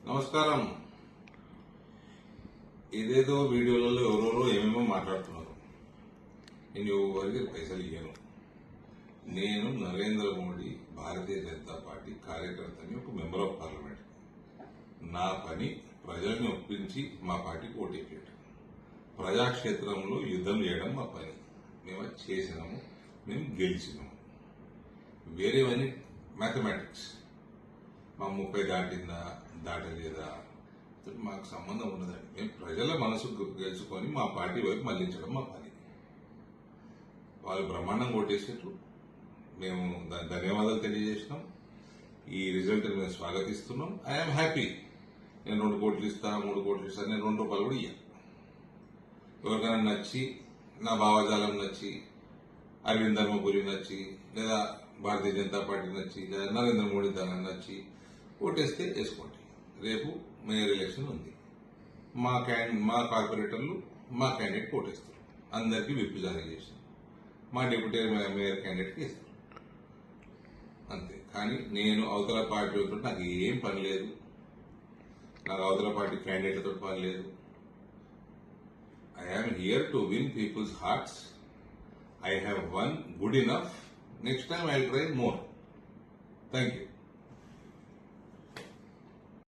నమస్కారం. ఏదేదో వీడియోలలో ఎవరెవరో ఏమేమో మాట్లాడుతున్నారు. నేను ఎవరికి పైసలు ఇయ్యను. నేను నరేంద్ర మోడీ భారతీయ జనతా పార్టీ కార్యకర్తని, ఒక మెంబర్ ఆఫ్ పార్లమెంట్. నా పని ప్రజల్ని ఒప్పించి మా పార్టీకి ఓటేయడం. ప్రజాక్షేత్రంలో యుద్ధం చేయడం మా పని. మేము అది చేసినాము, మేము గెలిచినాము. వేరేవన్నీ మ్యాథమెటిక్స్. మా 30 దాటిందా దాటలేదా మాకు సంబంధం ఉండదండి. మేము ప్రజల మనసు గెలుచుకొని మా పార్టీ వైపు మళ్లించడం మా పని. వాళ్ళు బ్రహ్మాండం కొట్టేసేట్లు మేము ధన్యవాదాలు తెలియజేసినాం. ఈ రిజల్ట్ మేము స్వాగతిస్తున్నాం. I'm happy. నేను 2 కోట్లు ఇస్తా, 3 కోట్లు ఇస్తా, నేను 2 రూపాయలు కూడా ఇయ్యా. ఎవరికైనా నచ్చి, నా భావజాలం నచ్చి, అరవింద్ ధర్మపురి నచ్చి, లేదా భారతీయ జనతా పార్టీ నచ్చి, లేదా నరేంద్ర మోడీ నచ్చి ఓటేస్తే వేసుకోండి. రేపు మేయర్ ఎలక్షన్ ఉంది. మా కార్పొరేటర్లు మా క్యాండిడేట్ ఓటేస్తారు. అందరికీ విప్ జారీ చేస్తారు. మా డిప్యూటీ మేయర్ క్యాండిడేట్కి ఇస్తారు. అంతే. కానీ నేను అవతల పార్టీలతో నాకు ఏం పని లేదు. నాకు అవతల పార్టీ క్యాండిడేట్లతో పని లేదు. I am here to win people's hearts. I have won good enough. Next time I'll try more. Thank you.